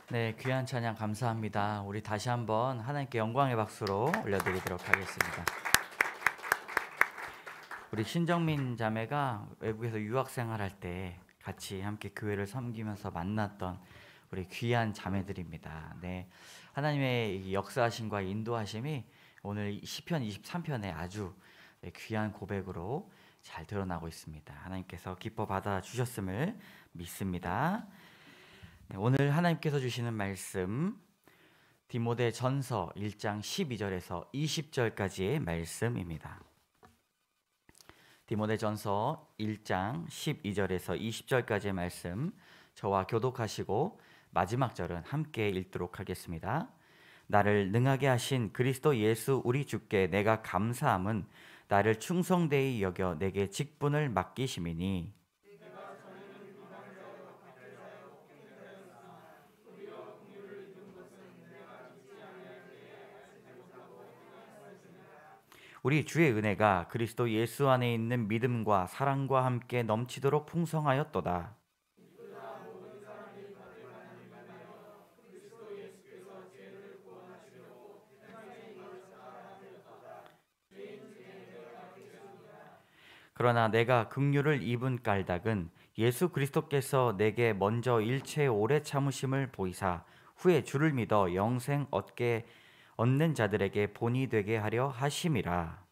네, 귀한 찬양 감사합니다. 우리 다시 한번 하나님께 영광의 박수로 올려드리도록 하겠습니다. 우리 신정민 자매가 외국에서 유학 생활할 때 같이 함께 교회를 섬기면서 만났던 우리 귀한 자매들입니다. 네, 하나님의 역사하심과 인도하심이 오늘 시편 23편에 아주 귀한 고백으로 잘 드러나고 있습니다. 하나님께서 기뻐 받아 주셨음을 믿습니다. 오늘 하나님께서 주시는 말씀 디모데 전서 1장 12절에서 20절까지의 말씀입니다. 디모데 전서 1장 12절에서 20절까지의 말씀 저와 교독하시고 마지막 절은 함께 읽도록 하겠습니다. 나를 능하게 하신 그리스도 예수 우리 주께 내가 감사함은 나를 충성되이 여겨 내게 직분을 맡기심이니 우리 주의 은혜가 그리스도 예수 안에 있는 믿음과 사랑과 함께 넘치도록 풍성하였도다. 그러나 내가 긍휼을 입은 까닭은 예수 그리스도께서 내게 먼저 일체 오래 참으심을 보이사 후에 주를 믿어 영생 얻는 자들에게 본이 되게 하려 하심이라.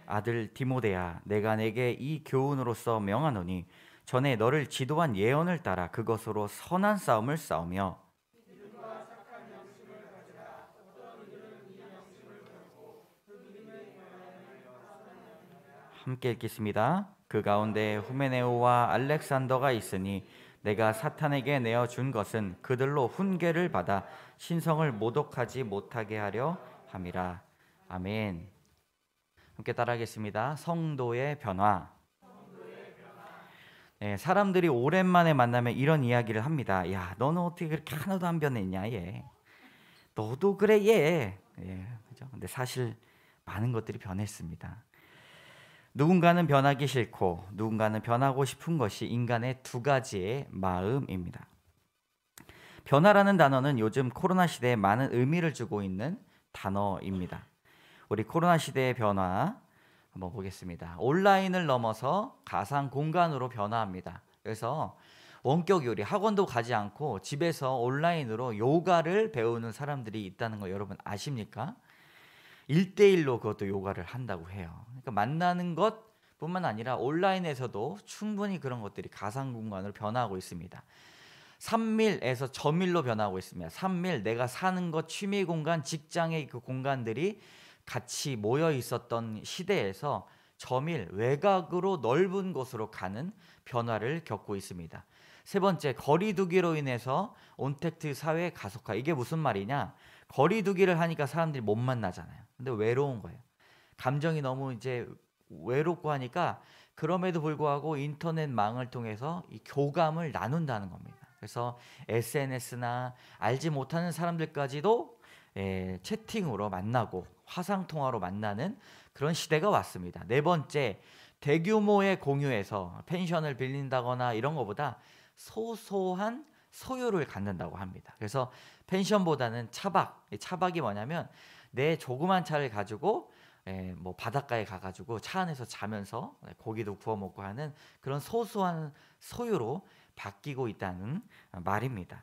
아들 디모데야, 내가 내게 이 교훈으로서 명하노니 전에 너를 지도한 예언을 따라 그것으로 선한 싸움을 싸우며 함께 읽겠습니다. 그 가운데 후메네오와 알렉산더가 있으니 내가 사탄에게 내어 준 것은 그들로 훈계를 받아 신성을 모독하지 못하게 하려 함이라. 아멘. 함께 따라하겠습니다. 성도의 변화. 네, 사람들이 오랜만에 만나면 이런 이야기를 합니다. 야, 너는 어떻게 그렇게 하나도 안 변했냐, 얘. 너도 그래, 얘. 예, 그죠? 근데 사실 많은 것들이 변했습니다. 누군가는 변하기 싫고 누군가는 변하고 싶은 것이 인간의 두 가지의 마음입니다. 변화라는 단어는 요즘 코로나 시대에 많은 의미를 주고 있는 단어입니다. 우리 코로나 시대의 변화 한번 보겠습니다. 온라인을 넘어서 가상 공간으로 변화합니다. 그래서 원격 요리 학원도 가지 않고 집에서 온라인으로 요가를 배우는 사람들이 있다는 거 여러분 아십니까? 1대1로 그것도 요가를 한다고 해요. 그러니까 만나는 것뿐만 아니라 온라인에서도 충분히 그런 것들이 가상 공간으로 변화하고 있습니다. 삼밀에서 저밀로 변하고 있습니다. 삼밀, 내가 사는 것, 취미 공간, 직장의 그 공간들이 같이 모여 있었던 시대에서 저밀, 외곽으로 넓은 곳으로 가는 변화를 겪고 있습니다. 세 번째, 거리두기로 인해서 온택트 사회 가속화. 이게 무슨 말이냐? 거리두기를 하니까 사람들이 못 만나잖아요. 근데 외로운 거예요. 감정이 너무 이제 외롭고 하니까 그럼에도 불구하고 인터넷망을 통해서 이 교감을 나눈다는 겁니다. 그래서 SNS나 알지 못하는 사람들까지도 채팅으로 만나고 화상통화로 만나는 그런 시대가 왔습니다. 네 번째, 대규모의 공유에서 펜션을 빌린다거나 이런 것보다 소소한 소유를 갖는다고 합니다. 그래서 펜션보다는 차박이 뭐냐면 내 조그만 차를 가지고 뭐 바닷가에 가가지고 차 안에서 자면서 고기도 구워 먹고 하는 그런 소소한 소유로 바뀌고 있다는 말입니다.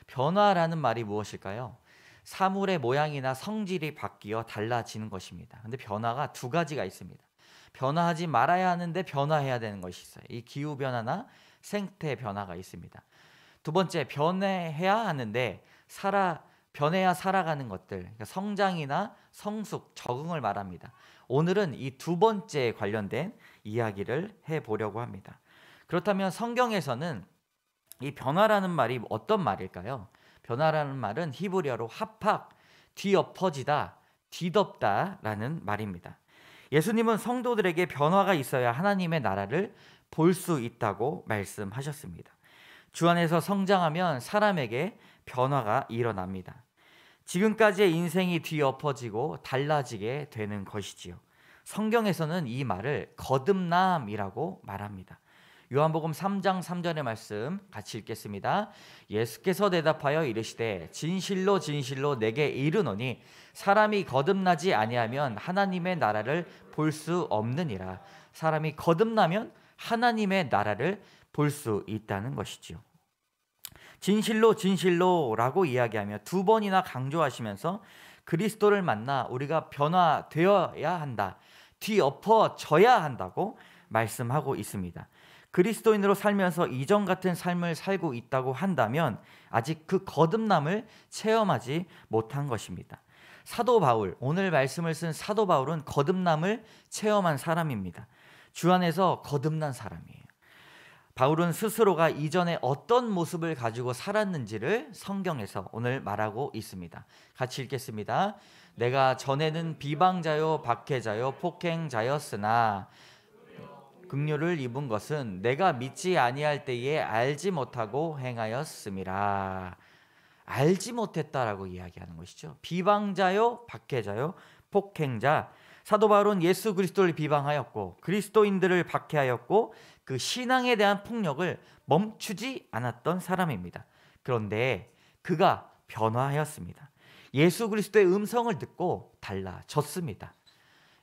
변화라는 말이 무엇일까요? 사물의 모양이나 성질이 바뀌어 달라지는 것입니다. 근데 변화가 두 가지가 있습니다. 변화하지 말아야 하는데 변화해야 되는 것이 있어요. 이 기후 변화나 생태 변화가 있습니다. 두 번째, 변해야 하는데 변해야 살아가는 것들, 그러니까 성장이나 성숙, 적응을 말합니다. 오늘은 이 두 번째에 관련된 이야기를 해보려고 합니다. 그렇다면 성경에서는 이 변화라는 말이 어떤 말일까요? 변화라는 말은 히브리어로 합학, 뒤엎어지다, 뒤덮다라는 말입니다. 예수님은 성도들에게 변화가 있어야 하나님의 나라를 볼 수 있다고 말씀하셨습니다. 주 안에서 성장하면 사람에게 변화가 일어납니다. 지금까지의 인생이 뒤엎어지고 달라지게 되는 것이지요. 성경에서는 이 말을 거듭남이라고 말합니다. 요한복음 3장 3절의 말씀 같이 읽겠습니다. 예수께서 대답하여 이르시되 진실로 진실로 내게 이르노니 사람이 거듭나지 아니하면 하나님의 나라를 볼 수 없느니라. 사람이 거듭나면 하나님의 나라를 볼 수 있다는 것이지요. 진실로 진실로라고 이야기하며 두 번이나 강조하시면서 그리스도를 만나 우리가 변화되어야 한다, 뒤엎어져야 한다고 말씀하고 있습니다. 그리스도인으로 살면서 이전 같은 삶을 살고 있다고 한다면 아직 그 거듭남을 체험하지 못한 것입니다. 사도 바울, 오늘 말씀을 쓴 사도 바울은 거듭남을 체험한 사람입니다. 주 안에서 거듭난 사람이에요. 바울은 스스로가 이전에 어떤 모습을 가지고 살았는지를 성경에서 오늘 말하고 있습니다. 같이 읽겠습니다. 내가 전에는 비방자요 박해자요 폭행자였으나 긍휼을 입은 것은 내가 믿지 아니할 때에 알지 못하고 행하였음이라. 알지 못했다라고 이야기하는 것이죠. 비방자요 박해자요 폭행자. 사도 바울은 예수 그리스도를 비방하였고 그리스도인들을 박해하였고 그 신앙에 대한 폭력을 멈추지 않았던 사람입니다. 그런데 그가 변화하였습니다. 예수 그리스도의 음성을 듣고 달라졌습니다.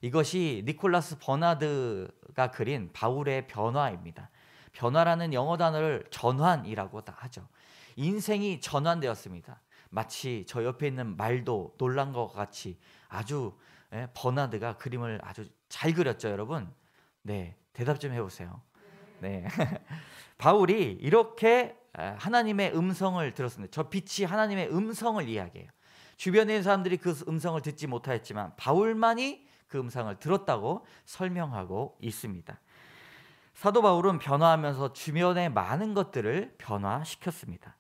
이것이 니콜라스 버나드가 그린 바울의 변화입니다. 변화라는 영어 단어를 전환이라고 하죠. 인생이 전환되었습니다. 마치 저 옆에 있는 말도 놀란 것 같이 아주 버나드가 그림을 아주 잘 그렸죠, 여러분. 네, 대답 좀 해보세요. 네, 바울이 이렇게 하나님의 음성을 들었습니다. 저 빛이 하나님의 음성을 이야기해요. 주변에 있는 사람들이 그 음성을 듣지 못하였지만 바울만이 그 음성을 들었다고 설명하고 있습니다. 사도 바울은 변화하면서 주변의 많은 것들을 변화시켰습니다.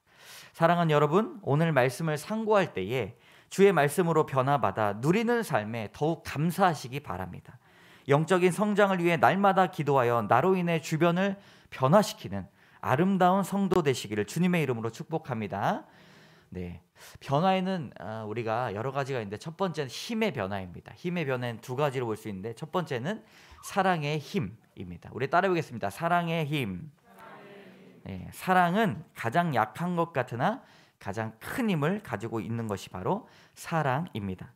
사랑하는 여러분, 오늘 말씀을 상고할 때에 주의 말씀으로 변화받아 누리는 삶에 더욱 감사하시기 바랍니다. 영적인 성장을 위해 날마다 기도하여 나로 인해 주변을 변화시키는 아름다운 성도 되시기를 주님의 이름으로 축복합니다. 네, 변화에는 우리가 여러 가지가 있는데 첫 번째는 힘의 변화입니다. 힘의 변화는 두 가지로 볼 수 있는데 첫 번째는 사랑의 힘입니다. 우리 따라해보겠습니다. 사랑의 힘. 네, 사랑은 가장 약한 것 같으나 가장 큰 힘을 가지고 있는 것이 바로 사랑입니다.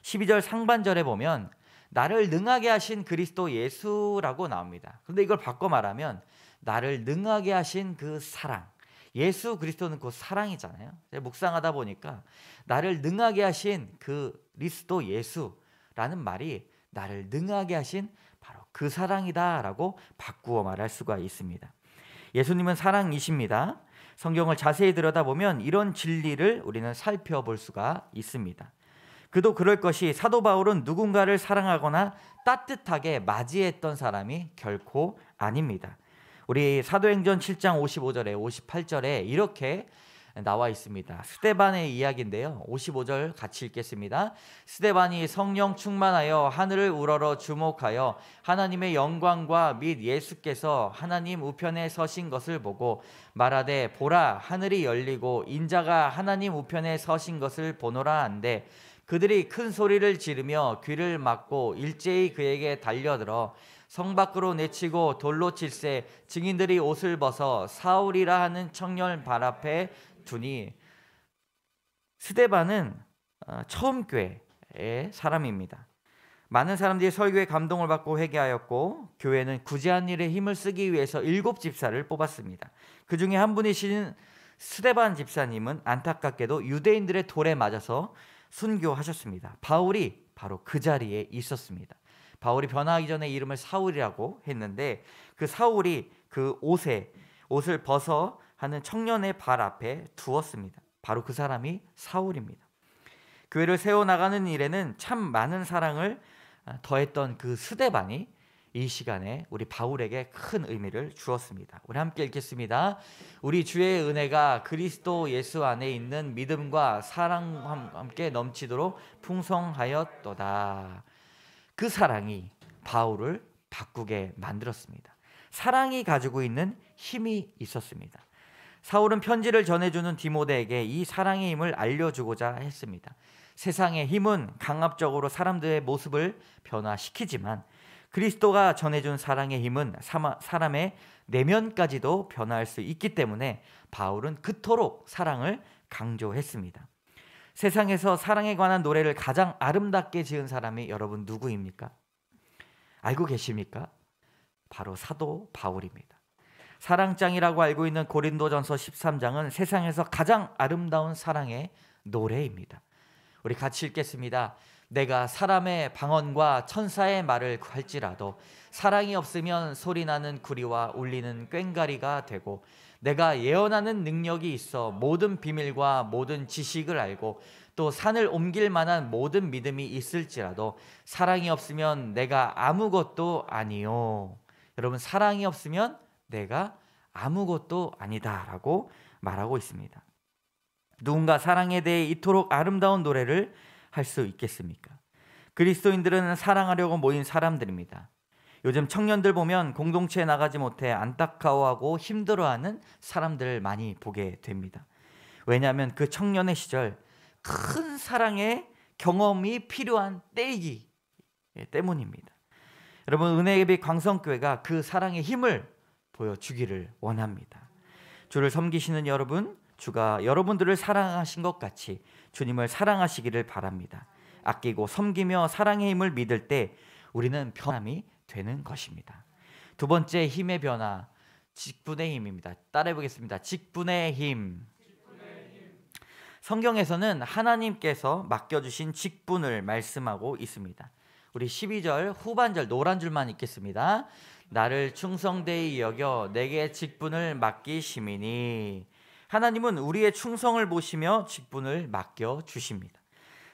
12절 상반절에 보면 나를 능하게 하신 그리스도 예수라고 나옵니다. 그런데 이걸 바꿔 말하면 나를 능하게 하신 그 사랑. 예수 그리스도는 그 사랑이잖아요. 묵상하다 보니까 나를 능하게 하신 그리스도 예수라는 말이 나를 능하게 하신 바로 그 사랑이다라고 바꾸어 말할 수가 있습니다. 예수님은 사랑이십니다. 성경을 자세히 들여다보면 이런 진리를 우리는 살펴볼 수가 있습니다. 그도 그럴 것이 사도 바울은 누군가를 사랑하거나 따뜻하게 맞이했던 사람이 결코 아닙니다. 우리 사도행전 7장 55절에 58절에 이렇게 나와 있습니다. 스데반의 이야기인데요. 55절 같이 읽겠습니다. 스데반이 성령 충만하여 하늘을 우러러 주목하여 하나님의 영광과 및 예수께서 하나님 우편에 서신 것을 보고 말하되 보라 하늘이 열리고 인자가 하나님 우편에 서신 것을 보노라 한데 그들이 큰 소리를 지르며 귀를 막고 일제히 그에게 달려들어 성 밖으로 내치고 돌로 칠세 증인들이 옷을 벗어 사울이라 하는 청년 발 앞에 두니. 스데반은 처음 교회의 사람입니다. 많은 사람들이 설교에 감동을 받고 회개하였고 교회는 구제한 일에 힘을 쓰기 위해서 7집사를 뽑았습니다. 그 중에 한 분이신 스데반 집사님은 안타깝게도 유대인들의 돌에 맞아서 순교하셨습니다. 바울이 바로 그 자리에 있었습니다. 바울이 변화하기 전에 이름을 사울이라고 했는데 그 사울이 그 옷을 벗어 하는 청년의 발 앞에 두었습니다. 바로 그 사람이 사울입니다. 교회를 세워나가는 일에는 참 많은 사랑을 더했던 그 스데반이 이 시간에 우리 바울에게 큰 의미를 주었습니다. 우리 함께 읽겠습니다. 우리 주의 은혜가 그리스도 예수 안에 있는 믿음과 사랑과 함께 넘치도록 풍성하였도다. 그 사랑이 바울을 바꾸게 만들었습니다. 사랑이 가지고 있는 힘이 있었습니다. 사울은 편지를 전해주는 디모데에게 이 사랑의 힘을 알려주고자 했습니다. 세상의 힘은 강압적으로 사람들의 모습을 변화시키지만 그리스도가 전해준 사랑의 힘은 사람의 내면까지도 변화할 수 있기 때문에 바울은 그토록 사랑을 강조했습니다. 세상에서 사랑에 관한 노래를 가장 아름답게 지은 사람이 여러분 누구입니까? 알고 계십니까? 바로 사도 바울입니다. 사랑장이라고 알고 있는 고린도전서 13장은 세상에서 가장 아름다운 사랑의 노래입니다. 우리 같이 읽겠습니다. 내가 사람의 방언과 천사의 말을 할지라도 사랑이 없으면 소리나는 구리와 울리는 꽹과리가 되고 내가 예언하는 능력이 있어 모든 비밀과 모든 지식을 알고 또 산을 옮길 만한 모든 믿음이 있을지라도 사랑이 없으면 내가 아무것도 아니요. 여러분, 사랑이 없으면 내가 아무것도 아니다라고 말하고 있습니다. 누군가 사랑에 대해 이토록 아름다운 노래를 할 수 있겠습니까? 그리스도인들은 사랑하려고 모인 사람들입니다. 요즘 청년들 보면 공동체에 나가지 못해 안타까워하고 힘들어하는 사람들을 많이 보게 됩니다. 왜냐하면 그 청년의 시절 큰 사랑의 경험이 필요한 때이기 때문입니다. 여러분, 은혜예배 광성교회가 그 사랑의 힘을 보여주기를 원합니다. 주를 섬기시는 여러분, 주가 여러분들을 사랑하신 것 같이 주님을 사랑하시기를 바랍니다. 아끼고 섬기며 사랑의 힘을 믿을 때 우리는 변함이 되는 것입니다. 두 번째 힘의 변화, 직분의 힘입니다. 따라해 보겠습니다. 직분의 힘. 성경에서는 하나님께서 맡겨주신 직분을 말씀하고 있습니다. 우리 12절 후반절 노란 줄만 읽겠습니다. 나를 충성되이 여겨 내게 직분을 맡기심이니. 하나님은 우리의 충성을 보시며 직분을 맡겨주십니다.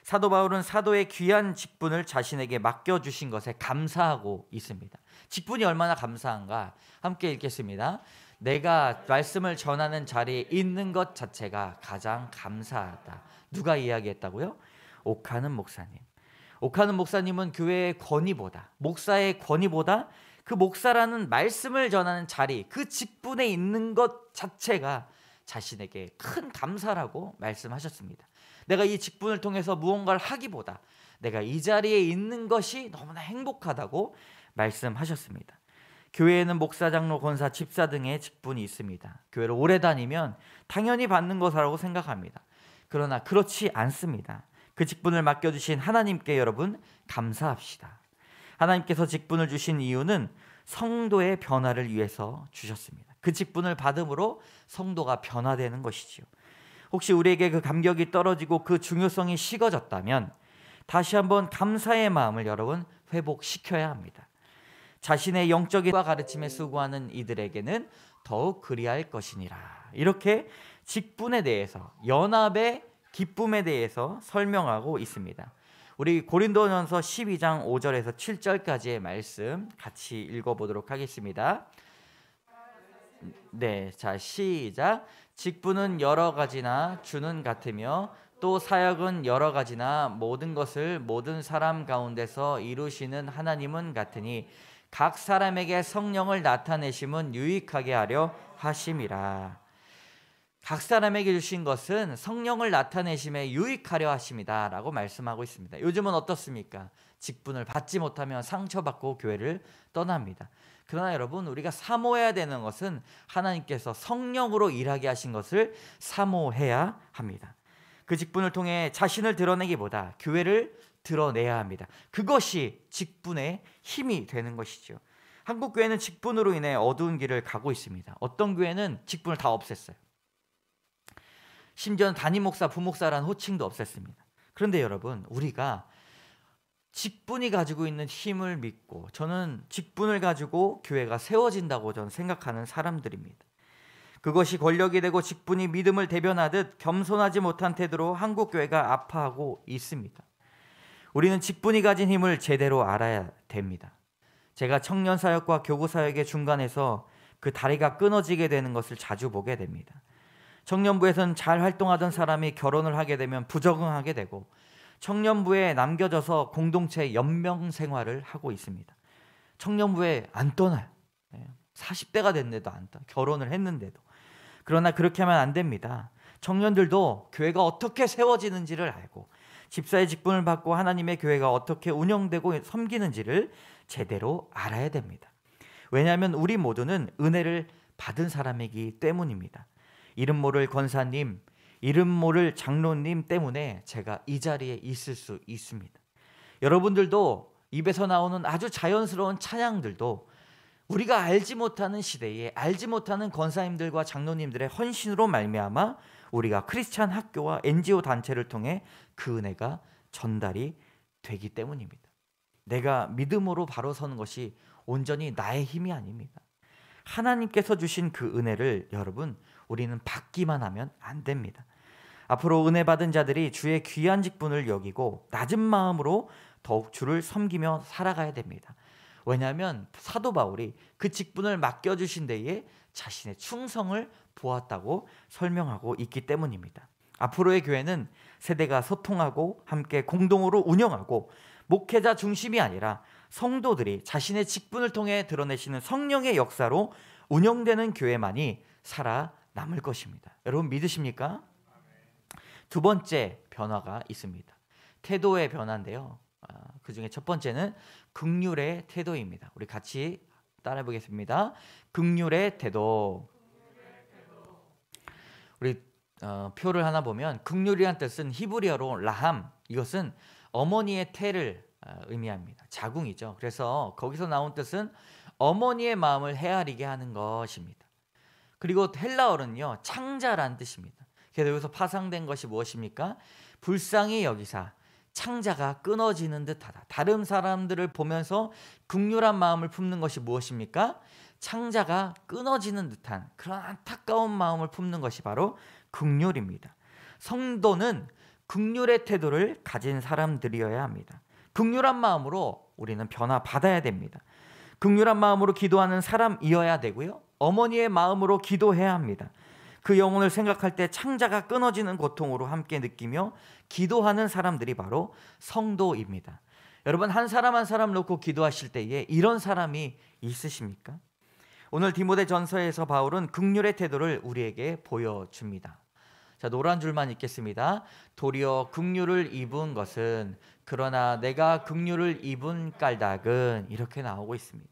사도 바울은 사도의 귀한 직분을 자신에게 맡겨주신 것에 감사하고 있습니다. 직분이 얼마나 감사한가 함께 읽겠습니다. 내가 말씀을 전하는 자리에 있는 것 자체가 가장 감사하다. 누가 이야기했다고요? 옥하는 목사님. 옥하는 목사님은 교회의 권위보다, 목사의 권위보다 그 목사라는 말씀을 전하는 자리, 그 직분에 있는 것 자체가 자신에게 큰 감사라고 말씀하셨습니다. 내가 이 직분을 통해서 무언가를 하기보다 내가 이 자리에 있는 것이 너무나 행복하다고 말씀하셨습니다. 교회에는 목사, 장로, 권사, 집사 등의 직분이 있습니다. 교회를 오래 다니면 당연히 받는 것이라고 생각합니다. 그러나 그렇지 않습니다. 그 직분을 맡겨주신 하나님께 여러분 감사합시다. 하나님께서 직분을 주신 이유는 성도의 변화를 위해서 주셨습니다. 그 직분을 받음으로 성도가 변화되는 것이지요. 혹시 우리에게 그 감격이 떨어지고 그 중요성이 식어졌다면 다시 한번 감사의 마음을 여러분 회복시켜야 합니다. 자신의 영적인 가르침에 수고하는 이들에게는 더욱 그리할 것이니라. 이렇게 직분에 대해서, 연합의 기쁨에 대해서 설명하고 있습니다. 우리 고린도전서 12장 5절에서 7절까지의 말씀 같이 읽어보도록 하겠습니다. 네, 자 시작. 직분은 여러 가지나 주는 같으며 또 사역은 여러 가지나 모든 것을 모든 사람 가운데서 이루시는 하나님은 같으니 각 사람에게 성령을 나타내심은 유익하게 하려 하심이라. 각 사람에게 주신 것은 성령을 나타내심에 유익하려 하심이다 라고 말씀하고 있습니다. 요즘은 어떻습니까? 직분을 받지 못하면 상처받고 교회를 떠납니다. 그러나 여러분, 우리가 사모해야 되는 것은 하나님께서 성령으로 일하게 하신 것을 사모해야 합니다. 그 직분을 통해 자신을 드러내기보다 교회를 드러내야 합니다. 그것이 직분의 힘이 되는 것이죠. 한국 교회는 직분으로 인해 어두운 길을 가고 있습니다. 어떤 교회는 직분을 다 없앴어요. 심지어는 담임 목사, 부목사라는 호칭도 없앴습니다. 그런데 여러분, 우리가 직분이 가지고 있는 힘을 믿고, 저는 직분을 가지고 교회가 세워진다고 저는 생각하는 사람들입니다. 그것이 권력이 되고 직분이 믿음을 대변하듯 겸손하지 못한 태도로 한국 교회가 아파하고 있습니다. 우리는 직분이 가진 힘을 제대로 알아야 됩니다. 제가 청년 사역과 교구 사역의 중간에서 그 다리가 끊어지게 되는 것을 자주 보게 됩니다. 청년부에서는 잘 활동하던 사람이 결혼을 하게 되면 부적응하게 되고, 청년부에 남겨져서 공동체 연명 생활을 하고 있습니다. 청년부에 안 떠나요. 40대가 됐는데도 안 떠. 결혼을 했는데도. 그러나 그렇게 하면 안 됩니다. 청년들도 교회가 어떻게 세워지는지를 알고 집사의 직분을 받고 하나님의 교회가 어떻게 운영되고 섬기는지를 제대로 알아야 됩니다. 왜냐하면 우리 모두는 은혜를 받은 사람이기 때문입니다. 이름 모를 권사님, 이름 모를 장로님 때문에 제가 이 자리에 있을 수 있습니다. 여러분들도 입에서 나오는 아주 자연스러운 찬양들도 우리가 알지 못하는 시대에 알지 못하는 권사님들과 장로님들의 헌신으로 말미암아 우리가 크리스찬 학교와 NGO 단체를 통해 그 은혜가 전달이 되기 때문입니다. 내가 믿음으로 바로 서는 것이 온전히 나의 힘이 아닙니다. 하나님께서 주신 그 은혜를 여러분 우리는 받기만 하면 안 됩니다. 앞으로 은혜 받은 자들이 주의 귀한 직분을 여기고 낮은 마음으로 더욱 주를 섬기며 살아가야 됩니다. 왜냐하면 사도 바울이 그 직분을 맡겨주신 데에 자신의 충성을 보았다고 설명하고 있기 때문입니다. 앞으로의 교회는 세대가 소통하고 함께 공동으로 운영하고 목회자 중심이 아니라 성도들이 자신의 직분을 통해 드러내시는 성령의 역사로 운영되는 교회만이 살아남을 것입니다. 여러분 믿으십니까? 두 번째 변화가 있습니다. 태도의 변화인데요. 그 중에 첫 번째는 긍휼의 태도입니다. 우리 같이 따라해 보겠습니다. 긍휼의 태도. 우리 표를 하나 보면 긍휼이란 뜻은 히브리어로 라함, 이것은 어머니의 태를 의미합니다. 자궁이죠. 그래서 거기서 나온 뜻은 어머니의 마음을 헤아리게 하는 것입니다. 그리고 헬라어는요 창자란 뜻입니다. 그래서 여기서 파생된 것이 무엇입니까? 불쌍히 여기사 창자가 끊어지는 듯하다. 다른 사람들을 보면서 긍휼한 마음을 품는 것이 무엇입니까? 창자가 끊어지는 듯한 그런 안타까운 마음을 품는 것이 바로 긍휼입니다. 성도는 긍휼의 태도를 가진 사람들이어야 합니다. 긍휼한 마음으로 우리는 변화받아야 됩니다. 긍휼한 마음으로 기도하는 사람이어야 되고요. 어머니의 마음으로 기도해야 합니다. 그 영혼을 생각할 때 창자가 끊어지는 고통으로 함께 느끼며 기도하는 사람들이 바로 성도입니다. 여러분 한 사람 한 사람 놓고 기도하실 때에 이런 사람이 있으십니까? 오늘 디모데전서에서 바울은 긍휼의 태도를 우리에게 보여줍니다. 자, 노란 줄만 읽겠습니다. 도리어 긍휼을 입은 것은 그러나 내가 긍휼을 입은 까닭은 이렇게 나오고 있습니다.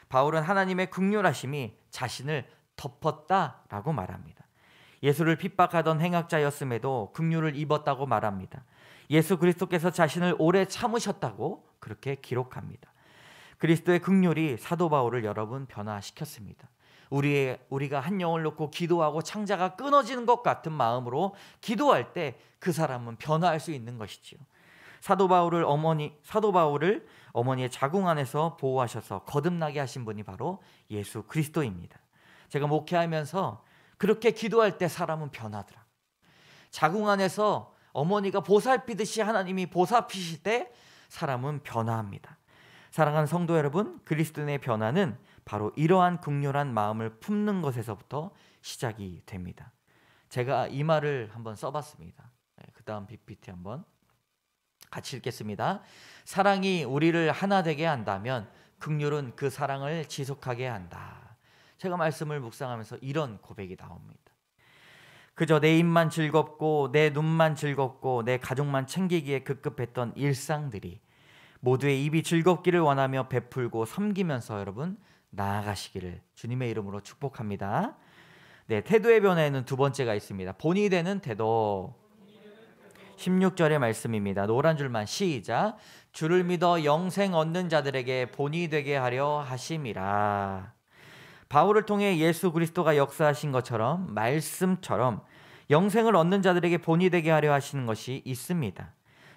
바울은 하나님의 긍휼하심이 자신을 덮었다라고 말합니다. 예수를 핍박하던 행악자였음에도 긍휼을 입었다고 말합니다. 예수 그리스도께서 자신을 오래 참으셨다고 그렇게 기록합니다. 그리스도의 긍휼이 사도 바울을 여러분 변화시켰습니다. 우리가 한 영혼을 놓고 기도하고 창자가 끊어지는 것 같은 마음으로 기도할 때 그 사람은 변화할 수 있는 것이지요. 사도 바울을 어머니의 자궁 안에서 보호하셔서 거듭나게 하신 분이 바로 예수 그리스도입니다. 제가 목회하면서 그렇게 기도할 때 사람은 변하더라. 자궁 안에서 어머니가 보살피듯이 하나님이 보살피실 때 사람은 변화합니다. 사랑하는 성도 여러분, 그리스도인의 변화는 바로 이러한 긍휼한 마음을 품는 것에서부터 시작이 됩니다. 제가 이 말을 한번 써봤습니다. 그 다음 PPT 한번 같이 읽겠습니다. 사랑이 우리를 하나 되게 한다면 긍휼은 그 사랑을 지속하게 한다. 제가 말씀을 묵상하면서 이런 고백이 나옵니다. 그저 내 입만 즐겁고 내 눈만 즐겁고 내 가족만 챙기기에 급급했던 일상들이 모두의 입이 즐겁기를 원하며 베풀고 섬기면서 여러분 나아가시기를 주님의 이름으로 축복합니다. 네, 태도의 변화에는 두 번째가 있습니다. 본이 되는 태도. 16절의 말씀입니다. 노란 줄만 시작. 주를 믿어 영생 얻는 자들에게 본이 되게 하려 하심이라. 바울을 통해 예수 그리스도가 역사하신 것처럼 말씀처럼 영생을 얻는 자들에게 본이 되게 하려 하시는 것이 있습니다.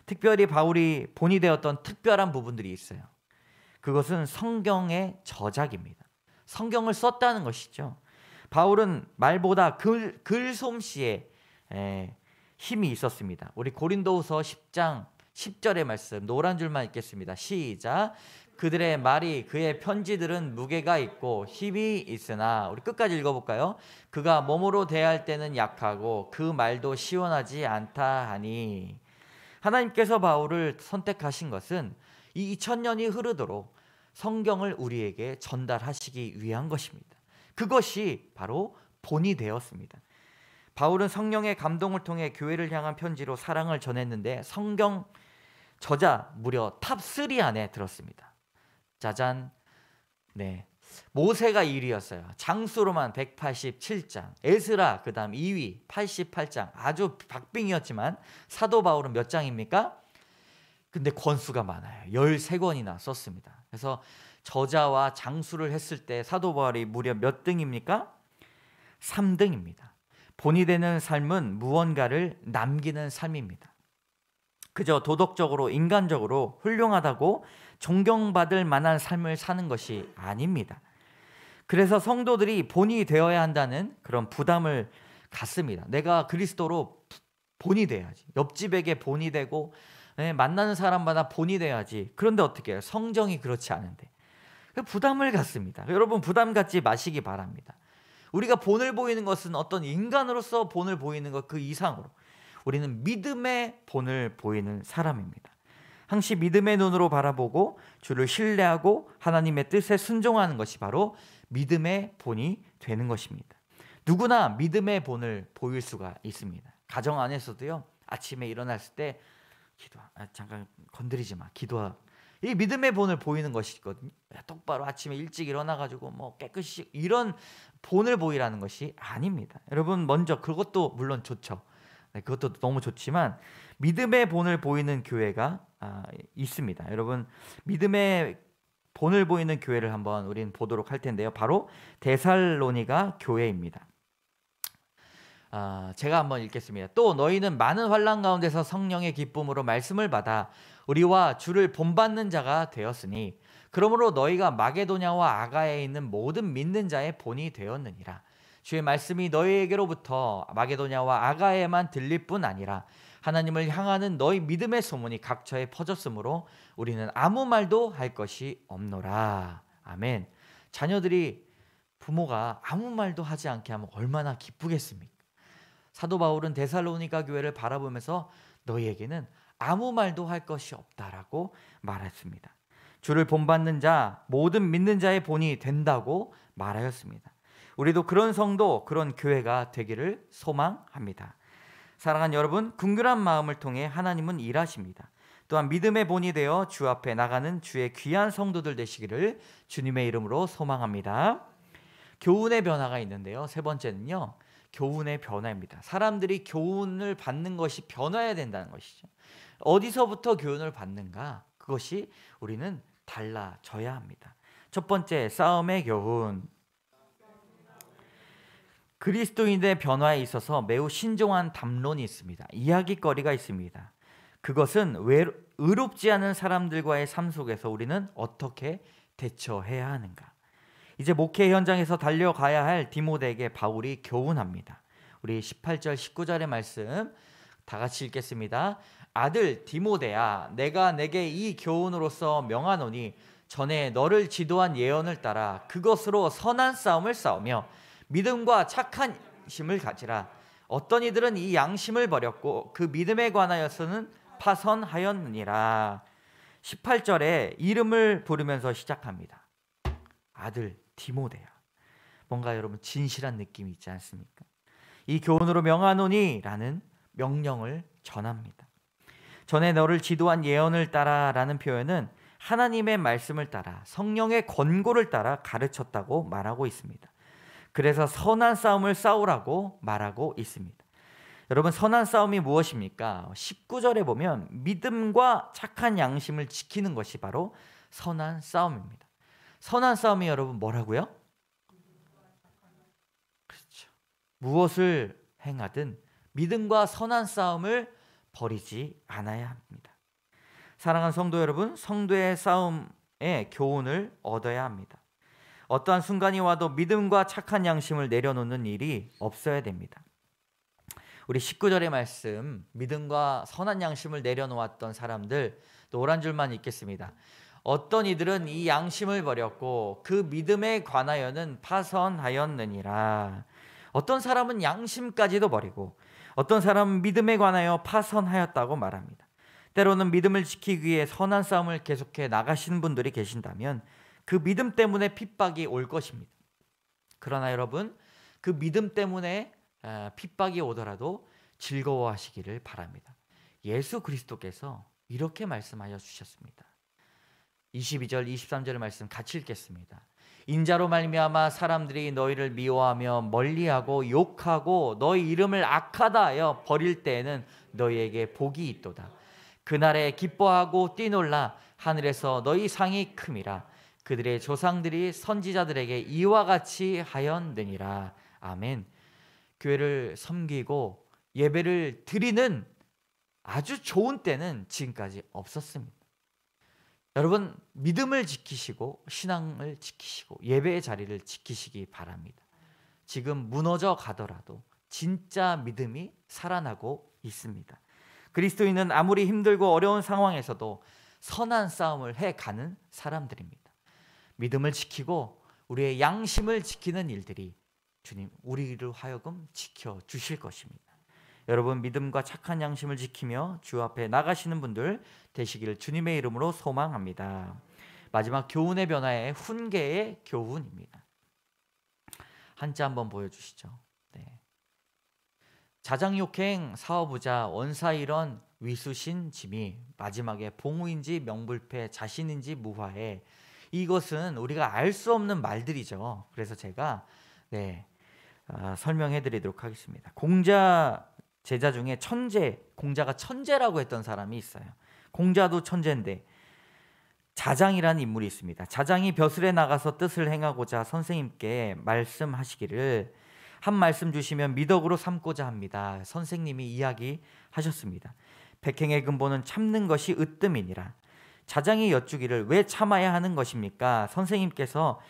특별히 바울이 본이 되었던 특별한 부분들이 있어요. 그것은 성경의 저작입니다. 성경을 썼다는 것이죠. 바울은 말보다 글솜씨에 힘이 있었습니다. 우리 고린도후서 10장 10절의 말씀 노란 줄만 읽겠습니다. 시작. 그들의 말이 그의 편지들은 무게가 있고 힘이 있으나 우리 끝까지 읽어볼까요? 그가 몸으로 대할 때는 약하고 그 말도 시원하지 않다 하니. 하나님께서 바울을 선택하신 것은 이 2000년이 흐르도록 성경을 우리에게 전달하시기 위한 것입니다. 그것이 바로 본이 되었습니다. 바울은 성령의 감동을 통해 교회를 향한 편지로 사랑을 전했는데 성경 저자 무려 탑3 안에 들었습니다. 짜잔. 네, 모세가 1위였어요. 장수로만 187장, 에스라 그 다음 2위 88장. 아주 박빙이었지만 사도 바울은 몇 장입니까? 근데 권수가 많아요. 13권이나 썼습니다. 그래서 저자와 장수를 했을 때 사도 바울이 무려 몇 등입니까? 3등입니다. 본이 되는 삶은 무언가를 남기는 삶입니다. 그저 도덕적으로 인간적으로 훌륭하다고 존경받을 만한 삶을 사는 것이 아닙니다. 그래서 성도들이 본이 되어야 한다는 그런 부담을 갖습니다. 내가 그리스도로 본이 돼야지. 옆집에게 본이 되고 만나는 사람마다 본이 돼야지. 그런데 어떻게 해요? 성정이 그렇지 않은데. 부담을 갖습니다. 여러분 부담 갖지 마시기 바랍니다. 우리가 본을 보이는 것은 어떤 인간으로서 본을 보이는 것 그 이상으로 우리는 믿음의 본을 보이는 사람입니다. 항시 믿음의 눈으로 바라보고 주를 신뢰하고 하나님의 뜻에 순종하는 것이 바로 믿음의 본이 되는 것입니다. 누구나 믿음의 본을 보일 수가 있습니다. 가정 안에서도요. 아침에 일어났을 때 잠깐 건드리지 마. 기도하. 이 믿음의 본을 보이는 것이 있거든요. 똑바로 아침에 일찍 일어나가지고 뭐 깨끗이 이런 본을 보이라는 것이 아닙니다. 여러분 먼저 그것도 물론 좋죠. 그것도 너무 좋지만 믿음의 본을 보이는 교회가 있습니다. 여러분 믿음의 본을 보이는 교회를 한번 우리는 보도록 할 텐데요. 바로 데살로니가 교회입니다. 제가 한번 읽겠습니다. 또 너희는 많은 환난 가운데서 성령의 기쁨으로 말씀을 받아 우리와 주를 본받는 자가 되었으니 그러므로 너희가 마게도냐와 아가야에 있는 모든 믿는 자의 본이 되었느니라. 주의 말씀이 너희에게로부터 마게도냐와 아가야에만 들릴 뿐 아니라 하나님을 향하는 너희 믿음의 소문이 각처에 퍼졌으므로 우리는 아무 말도 할 것이 없노라. 아멘. 자녀들이 부모가 아무 말도 하지 않게 하면 얼마나 기쁘겠습니까? 사도 바울은 데살로니가 교회를 바라보면서 너희에게는 아무 말도 할 것이 없다라고 말했습니다. 주를 본받는 자, 모든 믿는 자의 본이 된다고 말하였습니다. 우리도 그런 성도, 그런 교회가 되기를 소망합니다. 사랑하는 여러분, 긍휼한 마음을 통해 하나님은 일하십니다. 또한 믿음의 본이 되어 주 앞에 나가는 주의 귀한 성도들 되시기를 주님의 이름으로 소망합니다. 교훈의 변화가 있는데요. 세 번째는요. 교훈의 변화입니다. 사람들이 교훈을 받는 것이 변화해야 된다는 것이죠. 어디서부터 교훈을 받는가? 그것이 우리는 달라져야 합니다. 첫 번째, 싸움의 교훈. 그리스도인의 변화에 있어서 매우 신중한 담론이 있습니다. 이야기거리가 있습니다. 그것은 의롭지 않은 사람들과의 삶 속에서 우리는 어떻게 대처해야 하는가. 이제 목회 현장에서 달려가야 할 디모데에게 바울이 교훈합니다. 우리 18절 19절의 말씀 다 같이 읽겠습니다. 아들 디모데야, 내가 내게 이 교훈으로서 명하노니 전에 너를 지도한 예언을 따라 그것으로 선한 싸움을 싸우며 믿음과 착한 양심을 가지라. 어떤 이들은 이 양심을 버렸고 그 믿음에 관하여서는 파선하였느니라. 18절에 이름을 부르면서 시작합니다. 아들 디모데야. 뭔가 여러분 진실한 느낌이 있지 않습니까? 이 교훈으로 명하노니 라는 명령을 전합니다. 전에 너를 지도한 예언을 따라 라는 표현은 하나님의 말씀을 따라 성령의 권고를 따라 가르쳤다고 말하고 있습니다. 그래서 선한 싸움을 싸우라고 말하고 있습니다. 여러분 선한 싸움이 무엇입니까? 19절에 보면 믿음과 착한 양심을 지키는 것이 바로 선한 싸움입니다. 선한 싸움이 여러분 뭐라고요? 그렇죠. 무엇을 행하든 믿음과 선한 싸움을 버리지 않아야 합니다. 사랑하는 성도 여러분, 성도의 싸움의 교훈을 얻어야 합니다. 어떠한 순간이 와도 믿음과 착한 양심을 내려놓는 일이 없어야 됩니다. 우리 19절의 말씀, 믿음과 선한 양심을 내려놓았던 사람들 노란 줄만 읽겠습니다. 어떤 이들은 이 양심을 버렸고 그 믿음에 관하여는 파선하였느니라. 어떤 사람은 양심까지도 버리고 어떤 사람은 믿음에 관하여 파선하였다고 말합니다. 때로는 믿음을 지키기 위해 선한 싸움을 계속해 나가시는 분들이 계신다면 그 믿음 때문에 핍박이 올 것입니다. 그러나 여러분, 그 믿음 때문에 핍박이 오더라도 즐거워하시기를 바랍니다. 예수 그리스도께서 이렇게 말씀하여 주셨습니다. 22절 23절 말씀 같이 읽겠습니다. 인자로 말미암아 사람들이 너희를 미워하며 멀리하고 욕하고 너희 이름을 악하다 하여 버릴 때에는 너희에게 복이 있도다. 그날에 기뻐하고 뛰놀라. 하늘에서 너희 상이 큼이라. 그들의 조상들이 선지자들에게 이와 같이 하였느니라. 아멘. 교회를 섬기고 예배를 드리는 아주 좋은 때는 지금까지 없었습니다. 여러분, 믿음을 지키시고 신앙을 지키시고 예배의 자리를 지키시기 바랍니다. 지금 무너져 가더라도 진짜 믿음이 살아나고 있습니다. 그리스도인은 아무리 힘들고 어려운 상황에서도 선한 싸움을 해가는 사람들입니다. 믿음을 지키고 우리의 양심을 지키는 일들이 주님 우리를 하여금 지켜주실 것입니다. 여러분, 믿음과 착한 양심을 지키며 주 앞에 나가시는 분들 되시기를 주님의 이름으로 소망합니다. 마지막 교훈의 변화의 훈계의 교훈입니다. 한자 한번 보여주시죠. 네. 자장욕행 사어부자 원사일원 위수신 짐이 마지막에 봉우인지 명불패 자신인지 무화해. 이것은 우리가 알 수 없는 말들이죠. 그래서 제가 설명해 드리도록 하겠습니다. 공자 제자 중에 공자가 천재라고 했던 사람이 있어요. 공자도 천재인데 자장이라는 인물이 있습니다. 자장이 벼슬에 나가서 뜻을 행하고자 선생님께 말씀하시기를 한 말씀 주시면 미덕으로 삼고자 합니다. 선생님이 이야기하셨습니다. 백행의 근본은 참는 것이 으뜸이니라. 자장이 여쭈기를 왜 참아야 하는 것입니까? 선생님께서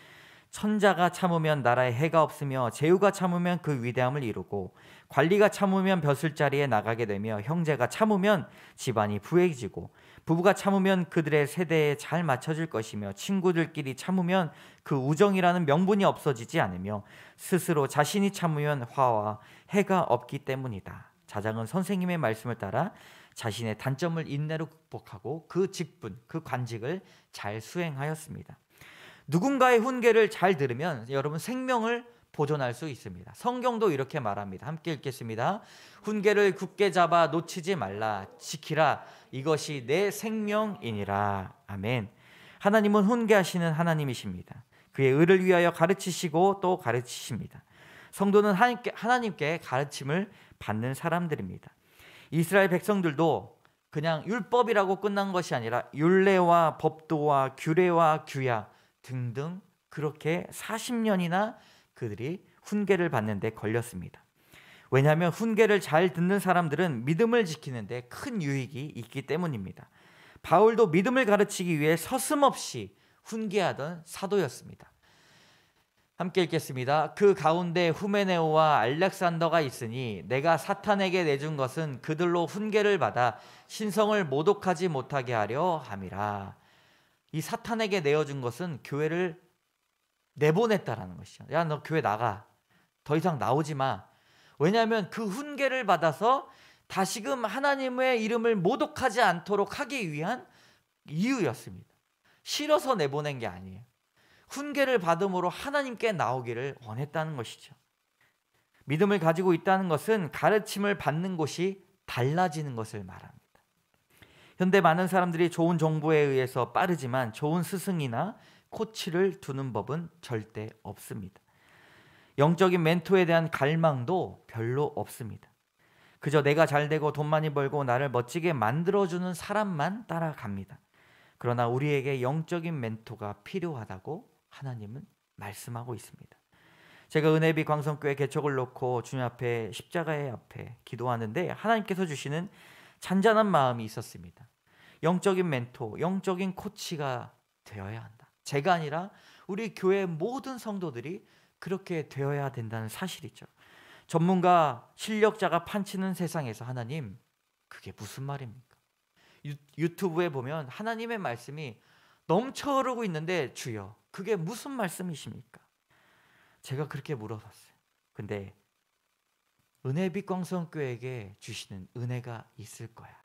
천자가 참으면 나라에 해가 없으며 제후가 참으면 그 위대함을 이루고 관리가 참으면 벼슬자리에 나가게 되며 형제가 참으면 집안이 부해지고 부부가 참으면 그들의 세대에 잘 맞춰질 것이며 친구들끼리 참으면 그 우정이라는 명분이 없어지지 않으며 스스로 자신이 참으면 화와 해가 없기 때문이다. 자장은 선생님의 말씀을 따라 자신의 단점을 인내로 극복하고 그 직분, 그 관직을 잘 수행하였습니다. 누군가의 훈계를 잘 들으면 여러분 생명을 보존할 수 있습니다. 성경도 이렇게 말합니다. 함께 읽겠습니다. 훈계를 굳게 잡아 놓치지 말라. 지키라. 이것이 내 생명이니라. 아멘. 하나님은 훈계하시는 하나님이십니다. 그의 의를 위하여 가르치시고 또 가르치십니다. 성도는 하나님께 가르침을 받는 사람들입니다. 이스라엘 백성들도 그냥 율법이라고 끝난 것이 아니라 율례와 법도와 규례와 규약 등등 그렇게 40년이나 그들이 훈계를 받는 데 걸렸습니다. 왜냐하면 훈계를 잘 듣는 사람들은 믿음을 지키는 데 큰 유익이 있기 때문입니다. 바울도 믿음을 가르치기 위해 서슴없이 훈계하던 사도였습니다. 함께 읽겠습니다. 그 가운데 후메네오와 알렉산더가 있으니 내가 사탄에게 내준 것은 그들로 훈계를 받아 신성을 모독하지 못하게 하려 함이라. 이 사탄에게 내어준 것은 교회를 내보냈다라는 것이죠. 야, 너 교회 나가. 더 이상 나오지 마. 왜냐하면 그 훈계를 받아서 다시금 하나님의 이름을 모독하지 않도록 하기 위한 이유였습니다. 싫어서 내보낸 게 아니에요. 훈계를 받음으로 하나님께 나오기를 원했다는 것이죠. 믿음을 가지고 있다는 것은 가르침을 받는 곳이 달라지는 것을 말합니다. 현대 많은 사람들이 좋은 정보에 의해서 빠르지만 좋은 스승이나 코치를 두는 법은 절대 없습니다. 영적인 멘토에 대한 갈망도 별로 없습니다. 그저 내가 잘되고 돈 많이 벌고 나를 멋지게 만들어주는 사람만 따라갑니다. 그러나 우리에게 영적인 멘토가 필요하다고 하나님은 말씀하고 있습니다. 제가 은혜비 광성교회 개척을 놓고 주님 앞에 십자가의 앞에 기도하는데 하나님께서 주시는 잔잔한 마음이 있었습니다. 영적인 멘토, 영적인 코치가 되어야 한다. 제가 아니라 우리 교회 모든 성도들이 그렇게 되어야 된다는 사실이죠. 전문가, 실력자가 판치는 세상에서 하나님, 그게 무슨 말입니까? 유튜브에 보면 하나님의 말씀이 넘쳐 흐르고 있는데 주여, 그게 무슨 말씀이십니까? 제가 그렇게 물어봤어요. 근데 은혜빛 광성교회에게 주시는 은혜가 있을 거야.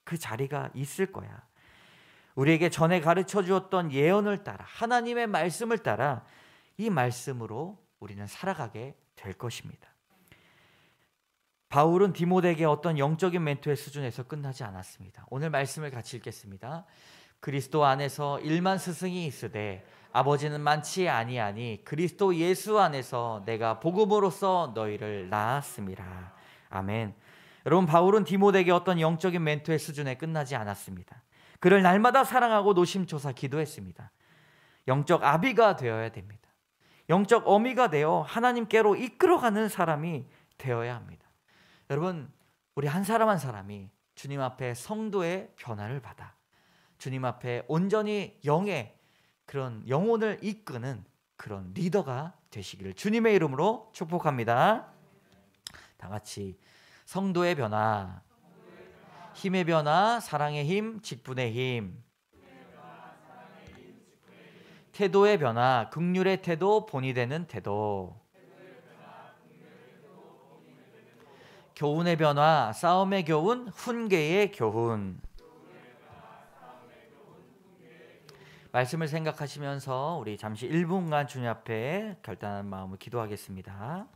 그 자리가 있을 거야. 우리에게 전에 가르쳐 주었던 예언을 따라 하나님의 말씀을 따라 이 말씀으로 우리는 살아가게 될 것입니다. 바울은 디모데에게 어떤 영적인 멘토의 수준에서 끝나지 않았습니다. 오늘 말씀을 같이 읽겠습니다. 그리스도 안에서 1만 스승이 있으되 아버지는 많지 아니하니 그리스도 예수 안에서 내가 복음으로써 너희를 낳았음이라. 아멘. 여러분, 바울은 디모데에게 어떤 영적인 멘토의 수준에 끝나지 않았습니다. 그를 날마다 사랑하고 노심초사 기도했습니다. 영적 아비가 되어야 됩니다. 영적 어미가 되어 하나님께로 이끌어가는 사람이 되어야 합니다. 여러분, 우리 한 사람 한 사람이 주님 앞에 성도의 변화를 받아 주님 앞에 온전히 영의 그런 영혼을 이끄는 그런 리더가 되시기를 주님의 이름으로 축복합니다. 다 같이 성도의 변화, 힘의 변화, 사랑의 힘, 직분의 힘, 태도의 변화, 긍휼의 태도, 본이 되는 태도, 교훈의 변화, 싸움의 교훈, 훈계의 교훈. 말씀을 생각하시면서 우리 잠시 1분간 주님 앞에 결단한 마음을 기도하겠습니다.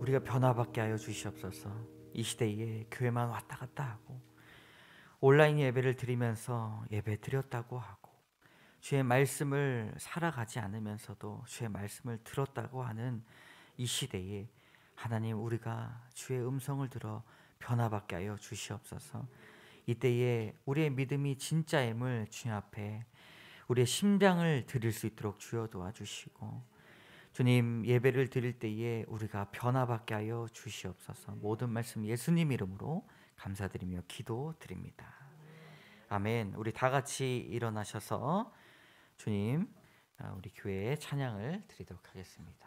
우리가 변화받게 하여 주시옵소서. 이 시대에 교회만 왔다 갔다 하고 온라인 예배를 드리면서 예배 드렸다고 하고 주의 말씀을 살아가지 않으면서도 주의 말씀을 들었다고 하는 이 시대에 하나님, 우리가 주의 음성을 들어 변화받게 하여 주시옵소서. 이때에 우리의 믿음이 진짜임을 주님 앞에 우리의 심장을 드릴 수 있도록 주여 도와주시고, 주님, 예배를 드릴 때에 우리가 변화받게 하여 주시옵소서. 모든 말씀 예수님 이름으로 감사드리며 기도드립니다. 아멘. 우리 다 같이 일어나셔서 주님, 우리 교회에 찬양을 드리도록 하겠습니다.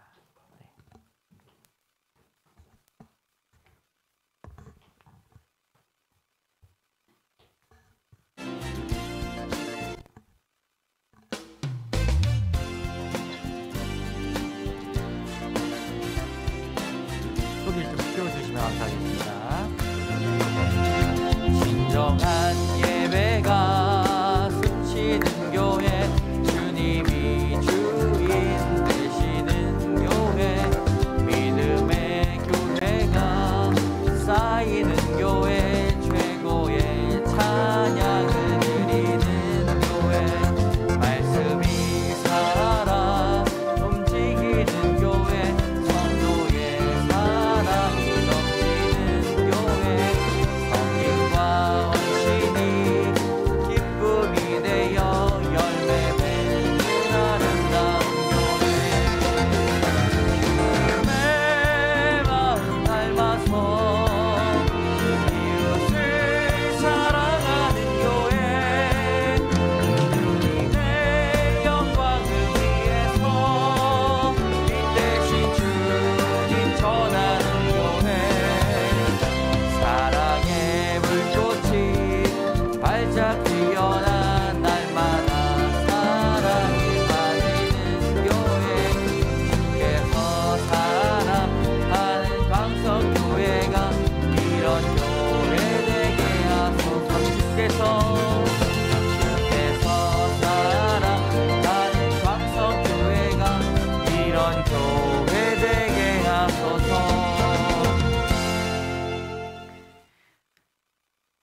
소리를 좀 키워주시면 감사하겠습니다. 진정한 예배가 스치는 교회, 주님이 주인 되시는 교회, 믿음의 교회가 쌓이는 교회, 최고의 찬양을 드리는 교회, 말씀이 살아 움직이는 교회, 성도의 사랑이 넘치는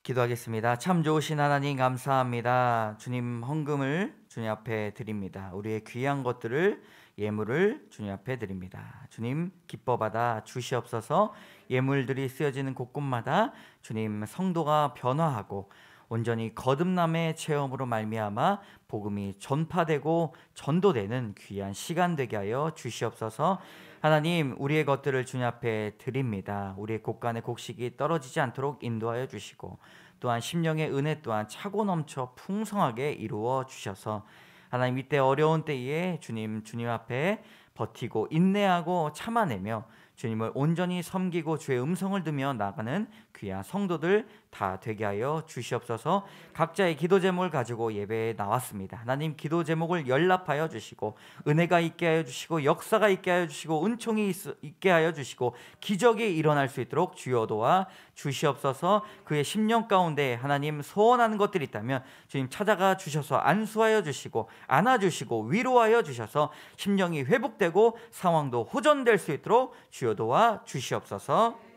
기도하겠습니다. 참 좋으신 하나님 감사합니다. 주님 헌금을 주님 앞에 드립니다. 우리의 귀한 것들을 예물을 주님 앞에 드립니다. 주님 기뻐 받아 주시옵소서. 예물들이 쓰여지는 곳곳마다 주님 성도가 변화하고 온전히 거듭남의 체험으로 말미암아 복음이 전파되고 전도되는 귀한 시간 되게 하여 주시옵소서. 하나님 우리의 것들을 주님 앞에 드립니다. 우리의 곳간의 곡식이 떨어지지 않도록 인도하여 주시고 또한 심령의 은혜 또한 차고 넘쳐 풍성하게 이루어 주셔서 하나님 이때 어려운 때에 주님 앞에 버티고 인내하고 참아내며 주님을 온전히 섬기고 주의 음성을 듣며 나가는 귀한 성도들 다 되게 하여 주시옵소서. 각자의 기도 제목을 가지고 예배에 나왔습니다. 하나님 기도 제목을 연락하여 주시고 은혜가 있게 하여 주시고 역사가 있게 하여 주시고 은총이 있게 하여 주시고 기적이 일어날 수 있도록 주여 도와 주시옵소서. 그의 심령 가운데 하나님 소원하는 것들이 있다면 주님 찾아가 주셔서 안수하여 주시고 안아주시고 위로하여 주셔서 심령이 회복되고 상황도 호전될 수 있도록 주여 도와 주시옵소서.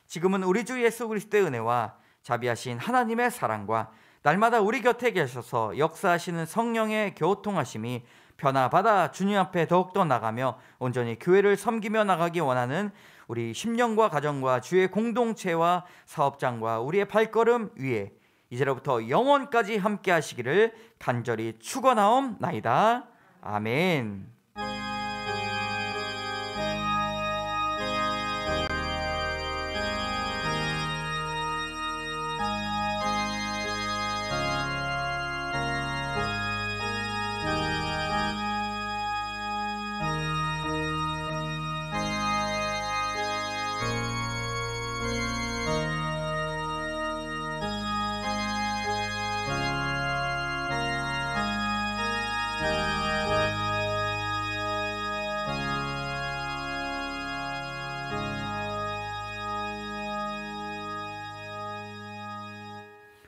지금은 우리 주 예수 그리스도의 은혜와 자비하신 하나님의 사랑과 날마다 우리 곁에 계셔서 역사하시는 성령의 교통하심이 변화받아 주님 앞에 더욱더 나가며 온전히 교회를 섬기며 나가기 원하는 우리 심령과 가정과 주의 공동체와 사업장과 우리의 발걸음 위에 이제로부터 영원까지 함께 하시기를 간절히 축원하옵나이다. 아멘.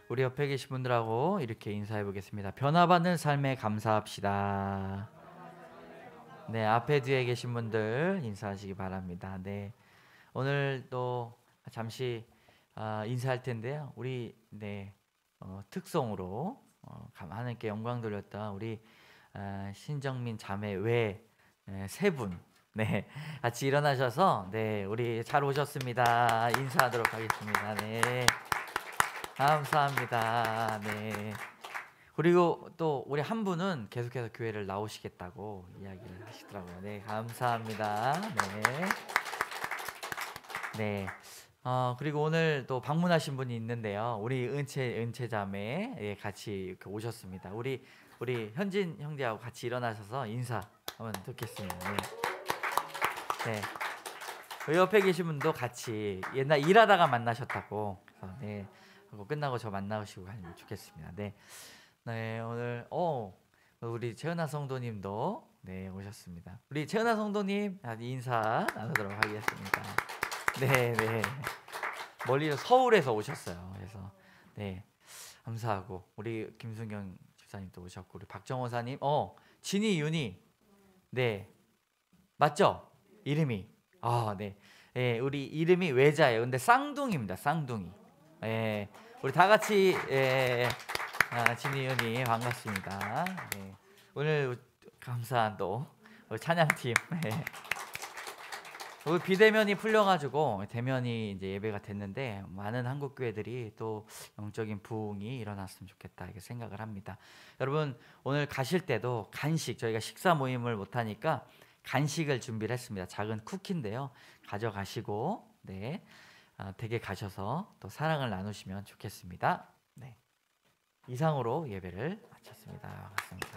우리 옆에 계신 분들하고 이렇게 인사해 보겠습니다. 변화받는 삶에 감사합시다. 네, 앞에 뒤에 계신 분들 인사하시기 바랍니다. 네, 오늘 또 잠시 인사할 텐데요. 우리 특송으로 하나님께 영광 돌렸던 우리 신정민 자매 외 세 분 같이 일어나셔서 우리 잘 오셨습니다. 인사하도록 하겠습니다. 네. 감사합니다. 네. 그리고 또 우리 한 분은 계속해서 교회를 나오시겠다고 이야기를 하시더라고요. 네, 감사합니다. 네. 네. 그리고 오늘 또 방문하신 분이 있는데요. 우리 은채 자매 같이 오셨습니다. 우리 현진 형제하고 같이 일어나셔서 인사 한번 듣겠습니다. 네. 네. 그 옆에 계신 분도 같이 옛날 일하다가 만나셨다고. 그래서 네. 끝나고 저 만나시고 가면 좋겠습니다. 네, 오늘 우리 최은아 성도님도 오셨습니다. 우리 최은아 성도님 인사 나누도록 하겠습니다. 네, 멀리 서울에서 오셨어요. 그래서 감사하고 우리 김순경 집사님도 오셨고 우리 박정호사님, 진희 윤희, 맞죠? 이름이 우리 이름이 외자예요. 근데 쌍둥이입니다. 쌍둥이. 우리 다 같이 진희윤이 반갑습니다. 오늘 감사한 또 우리 찬양팀. 우리 비대면이 풀려가지고 대면이 이제 예배가 됐는데 많은 한국 교회들이 또 영적인 부흥이 일어났으면 좋겠다 이렇게 생각을 합니다. 여러분 오늘 가실 때도 간식 저희가 식사 모임을 못 하니까 간식을 준비를 했습니다. 작은 쿠키인데요. 가져가시고 댁에 가셔서 또 사랑을 나누시면 좋겠습니다. 이상으로 예배를 마쳤습니다. 반갑습니다.